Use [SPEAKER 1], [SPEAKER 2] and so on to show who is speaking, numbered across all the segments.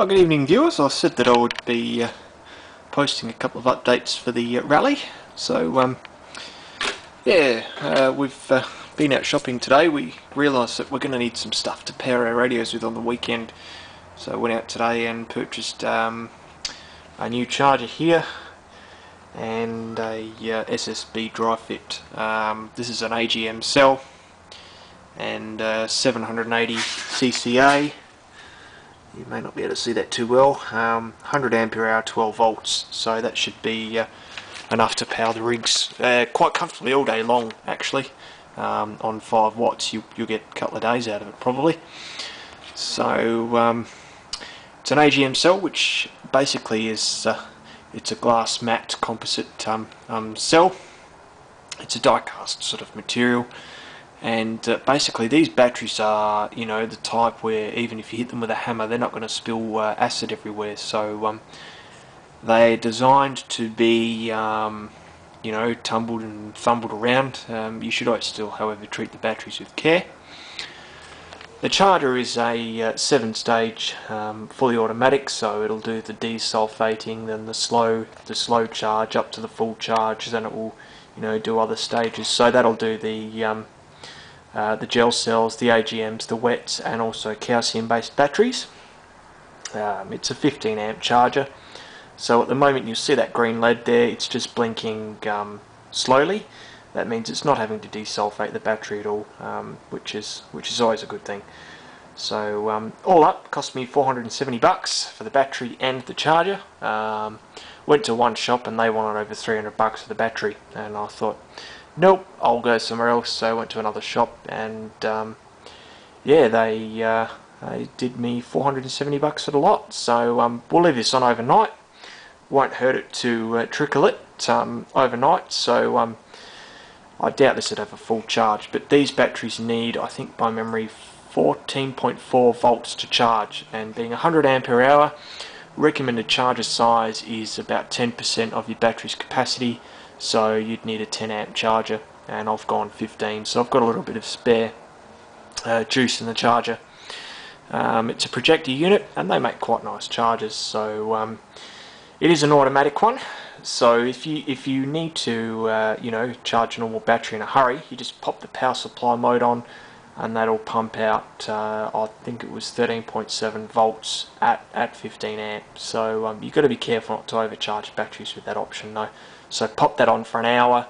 [SPEAKER 1] Well, good evening viewers. I said that I would be posting a couple of updates for the rally. So we've been out shopping today. We realised that we're going to need some stuff to pair our radios with on the weekend. So I went out today and purchased a new charger here and a SSB dry fit. This is an AGM cell and 780 CCA. You may not be able to see that too well. 100 ampere hour, 12 volts, so that should be enough to power the rigs quite comfortably all day long. Actually, on 5 watts, you'll get a couple of days out of it probably. So it's an AGM cell, which basically is it's a glass matte composite cell. It's a die-cast sort of material. And basically these batteries are, the type where even if you hit them with a hammer, they're not going to spill acid everywhere. So they're designed to be, tumbled and fumbled around. You should always still, however, treat the batteries with care. The charger is a 7-stage, fully automatic, so it'll do the desulfating, then the slow charge up to the full charge. Then it will, do other stages. So that'll do the gel cells, the AGMs, the wets, and also calcium-based batteries. It's a 15 amp charger. So at the moment you see that green LED there, it's just blinking slowly. That means it's not having to desulfate the battery at all, which is always a good thing. So all up, cost me $470 for the battery and the charger. Went to one shop and they wanted over $300 for the battery, and I thought, nope, I'll go somewhere else. So I went to another shop and they did me $470 for the lot. So we'll leave this on overnight. Won't hurt it to trickle it overnight. So I doubt this would have a full charge, but these batteries need, I think by memory, 14.4 volts to charge, and being 100 ampere hour, recommended charger size is about 10% of your battery's capacity. So you'd need a 10 amp charger, and I've gone 15, so I've got a little bit of spare juice in the charger. It's a projector unit and they make quite nice chargers. So it is an automatic one, so if you need to charge a normal battery in a hurry, you just pop the power supply mode on and that'll pump out I think it was 13.7 volts at 15 amps. So you've got to be careful not to overcharge batteries with that option though. So pop that on for an hour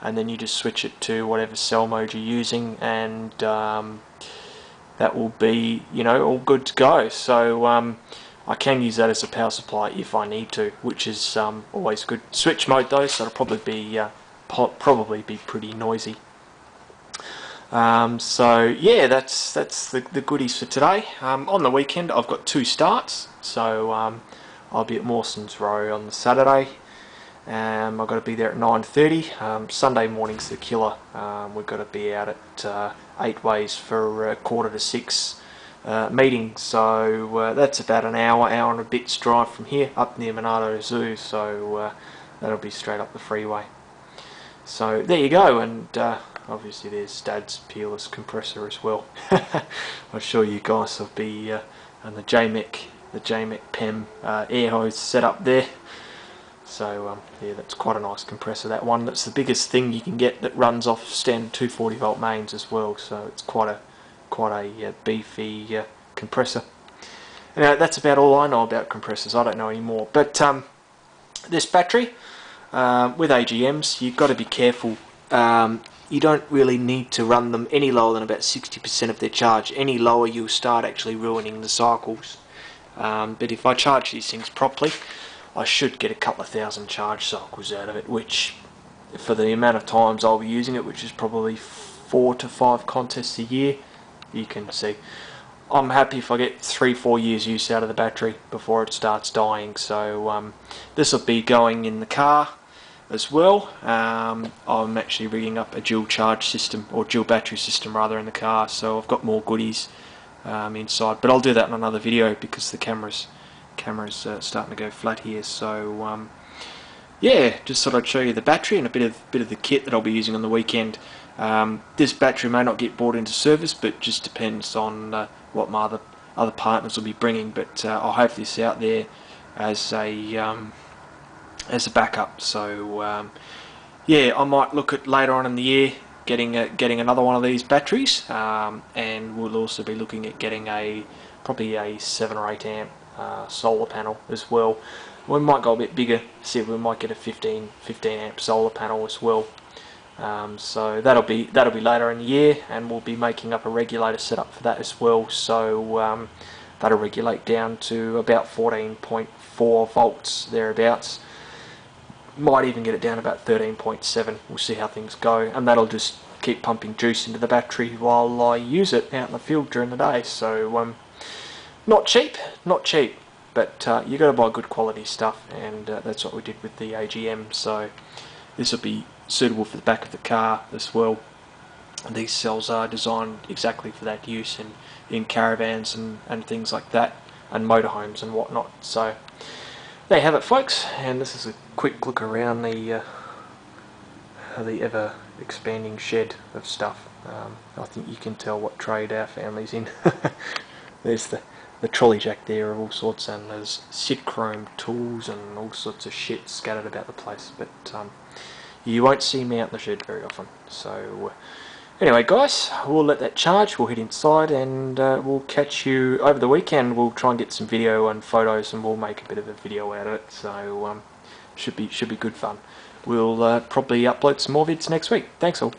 [SPEAKER 1] and then you just switch it to whatever cell mode you're using, and that will be all good to go. So I can use that as a power supply if I need to, which is always good. Switch mode though, so it'll probably be pretty noisy. So yeah, that's the goodies for today. On the weekend I've got 2 starts, so I'll be at Mawson's Row on the Saturday. I've got to be there at 9:30. Sunday morning's the killer. We've got to be out at 8 ways for 5:45 meeting. So that's about an hour and a bit's drive from here up near Monado Zoo. So that'll be straight up the freeway. So there you go, and obviously there's Dad's peerless compressor as well. I'm sure you guys will be and the JMEC PEM air hose set up there. So yeah, that's quite a nice compressor, that one. That's the biggest thing you can get that runs off standard 240 volt mains as well, so it's quite a beefy compressor. Now that's about all I know about compressors. I don't know anymore. But this battery with AGMs, you've got to be careful. You don't really need to run them any lower than about 60% of their charge. Any lower you'll start actually ruining the cycles. But if I charge these things properly, I should get a couple of thousand charge cycles out of it, which for the amount of times I'll be using it, which is probably 4 to 5 contests a year, you can see I'm happy if I get 3-4 years use out of the battery before it starts dying. So this will be going in the car as well. I'm actually rigging up a dual charge system, or dual battery system rather, in the car, so I've got more goodies inside, but I'll do that in another video because the camera's starting to go flat here. So yeah, just thought I'd show you the battery and a bit of the kit that I'll be using on the weekend. This battery may not get brought into service, but just depends on what other partners will be bringing, but I'll have this out there as a backup. So yeah, I might look at later on in the year getting another one of these batteries, and we'll also be looking at getting probably a 7 or 8 amp solar panel as well. We might go a bit bigger, see if we might get a 15 amp solar panel as well. So that'll be later in the year, and we'll be making up a regulator setup for that as well. So that'll regulate down to about 14.4 volts thereabouts. Might even get it down about 13.7. We'll see how things go, and that'll just keep pumping juice into the battery while I use it out in the field during the day. So not cheap, but you got to buy good quality stuff, and that's what we did with the AGM. So this will be suitable for the back of the car as well. And these cells are designed exactly for that use in caravans and things like that, and motorhomes and whatnot. So there you have it, folks, and this is a quick look around the ever expanding shed of stuff. I think you can tell what trade our family's in. There's the trolley jack there of all sorts, and there's chrome tools and all sorts of shit scattered about the place, but you won't see me out in the shed very often. So anyway, guys, we'll let that charge, we'll head inside, and we'll catch you over the weekend. We'll try and get some video and photos, and we'll make a bit of a video out of it. So should be good fun. We'll probably upload some more vids next week. Thanks all.